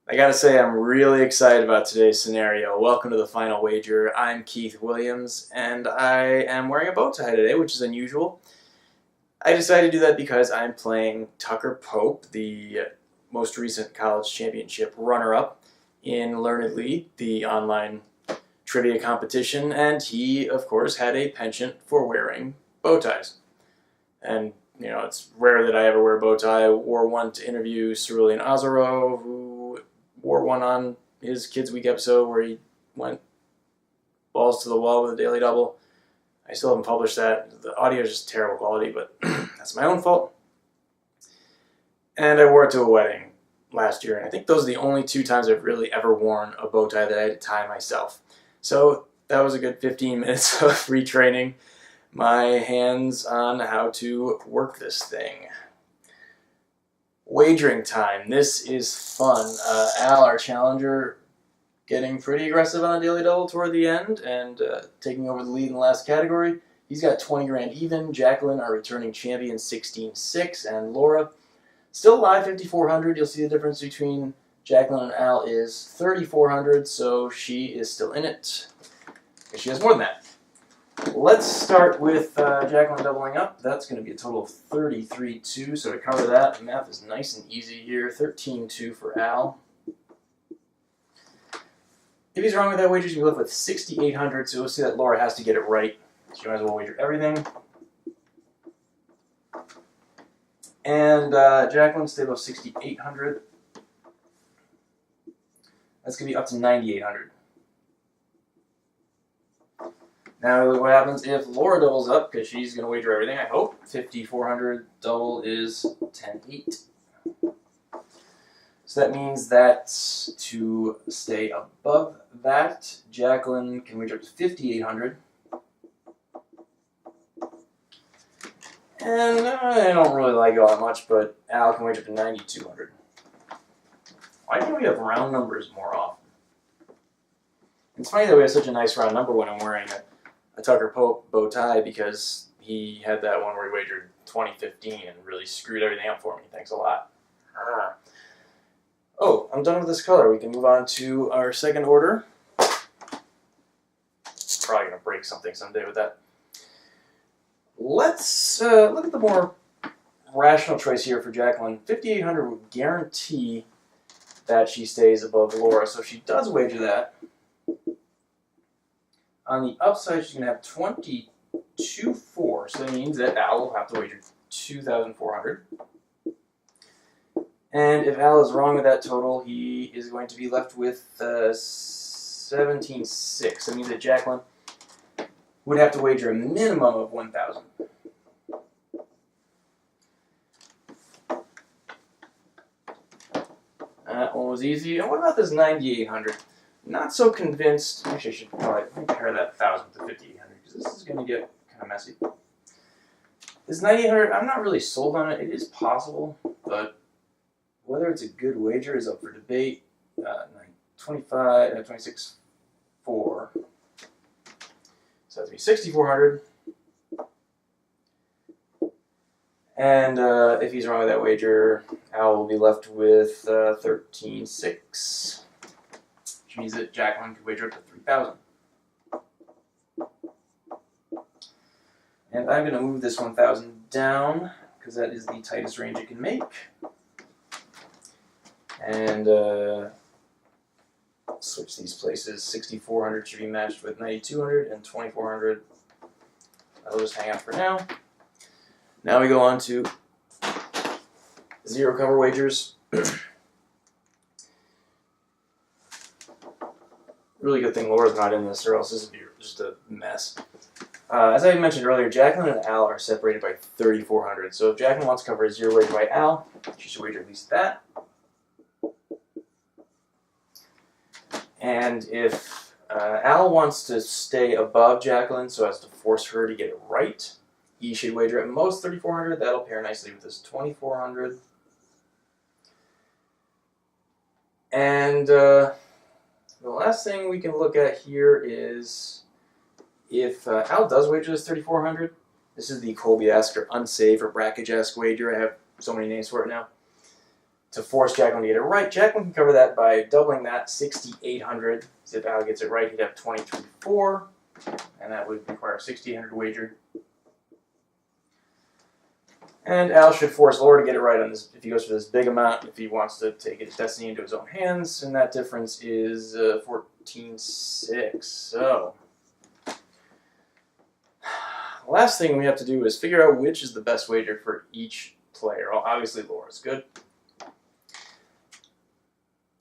I gotta say, I'm really excited about today's scenario. Welcome to the Final Wager. I'm Keith Williams, and I am wearing a bow tie today, which is unusual. I decided to do that because I'm playing Tucker Pope, the most recent college championship runner-up in Learned League, the online trivia competition, and he, of course, had a penchant for wearing bow ties. And, it's rare that I ever wear a bow tie. I wore one to interview Cerulean Ozero, who wore one on his Kids Week episode where he went balls to the wall with a daily double. I still haven't published that. The audio is just terrible quality, but that's my own fault. And I wore it to a wedding last year, and I think those are the only two times I've really ever worn a bow tie that I had to tie myself. So that was a good 15 minutes of retraining my hands on how to work this thing. Wagering time. This is fun. Al, our challenger, getting pretty aggressive on a daily double toward the end and taking over the lead in the last category. He's got 20 grand even. Jacqueline, our returning champion, 16-6, and Laura, still alive, 5,400. You'll see the difference between Jacqueline and Al is 3,400, so she is still in it. She has more than that. Let's start with Jacqueline doubling up. That's going to be a total of 33-2, so to cover that, the math is nice and easy here. 13-2 for Al. If he's wrong with that wager, he's going to be left with 6,800, so we'll see that Laura has to get it right. She might as well wager everything. And Jacqueline stayed above 6,800. That's going to be up to 9,800. Now, what happens if Laura doubles up, because she's going to wager everything, I hope. 5,400 double is 10,800. So that means that to stay above that, Jacqueline can wager up to 5,800. And I don't really like it all that much, but Al can wager up to 9,200. Why can't we have round numbers more often? It's funny that we have such a nice round number when I'm wearing a Tucker Pope bow tie, because he had that one where he wagered 2015 and really screwed everything up for me. Thanks a lot. Oh, I'm done with this color. We can move on to our second order. Probably going to break something someday with that. Let's look at the more rational choice here for Jacqueline. 5,800 would guarantee that she stays above Laura, so if she does wager that, on the upside, she's going to have 22.4, so that means that Al will have to wager 2,400. And if Al is wrong with that total, he is going to be left with 17.6. That means that Jacqueline would have to wager a minimum of 1,000. That one was easy. And what about this 9,800? Not so convinced. Actually, I should probably compare that 1,000 to 5,800, because this is going to get kind of messy. This 9,800, I'm not really sold on it. It is possible, but whether it's a good wager is up for debate. 26.4. So that's be 6,400. And if he's wrong with that wager, Al will be left with 13.6. Which means that Jacqueline could wager up to 3,000. And I'm going to move this 1,000 down, because that is the tightest range it can make. And switch these places. 6,400 should be matched with 9,200, and 2,400. I'll just hang out for now. Now we go on to zero cover wagers. Really good thing Laura's not in this, or else this would be just a mess. As I mentioned earlier, Jacqueline and Al are separated by 3,400. So if Jacqueline wants to cover a zero wager by Al, she should wager at least that. And if Al wants to stay above Jacqueline so as to force her to get it right, he should wager at most 3,400. That'll pair nicely with this 2,400. And the last thing we can look at here is if Al does wager this 3,400, this is the Colby-esque or unsave or brackage-esque wager. I have so many names for it now. to force Jacqueline to get it right. Jacqueline can cover that by doubling that, 6,800. So if Al gets it right, he'd have 23.4, and that would require a 6,800 wager. And Al should force Laura to get it right on this if he goes for this big amount, if he wants to take his destiny into his own hands, and that difference is 14.6. So, last thing we have to do is figure out which is the best wager for each player. Well, obviously Laura's good.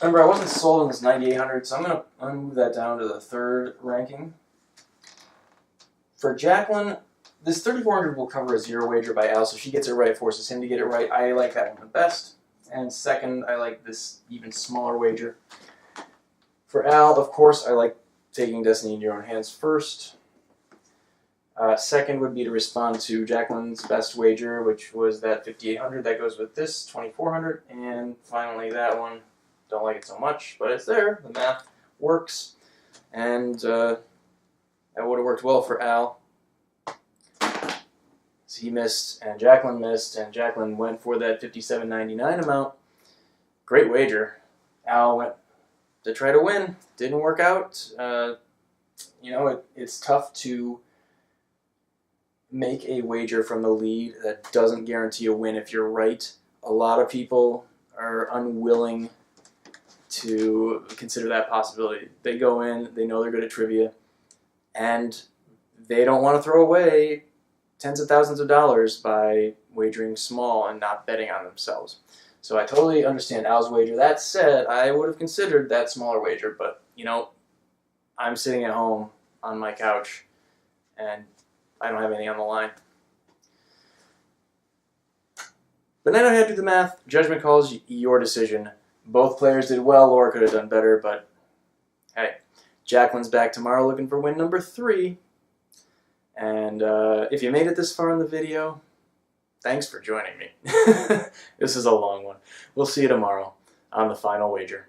Remember, I wasn't sold on this 9,800, so I'm going to move that down to the third ranking. For Jacqueline, this 3,400 will cover a 0 wager by Al, so if she gets it right, forces him to get it right. I like that one the best. And second, I like this even smaller wager. For Al, of course, I like taking destiny in your own hands first. Second would be to respond to Jacqueline's best wager, which was that 5,800. That goes with this, 2,400. And finally, that one. Don't like it so much, but it's there. The math works. And that would have worked well for Al. So he missed, and Jacqueline missed, and Jacqueline went for that 57.99 amount. Great wager. Al went to try to win. Didn't work out. You know, it's tough to make a wager from the lead that doesn't guarantee a win if you're right. A lot of people are unwilling to consider that possibility. They go in, they know they're good at trivia, and they don't want to throw away tens of thousands of dollars by wagering small and not betting on themselves. So I totally understand Al's wager. That said, I would have considered that smaller wager, but, you know, I'm sitting at home on my couch, and I don't have anything on the line. But now I have to do the math. Judgment calls, your decision. Both players did well. Laura could have done better, but hey, Jacqueline's back tomorrow looking for win number 3. And if you made it this far in the video, thanks for joining me. This is a long one. We'll see you tomorrow on the Final Wager.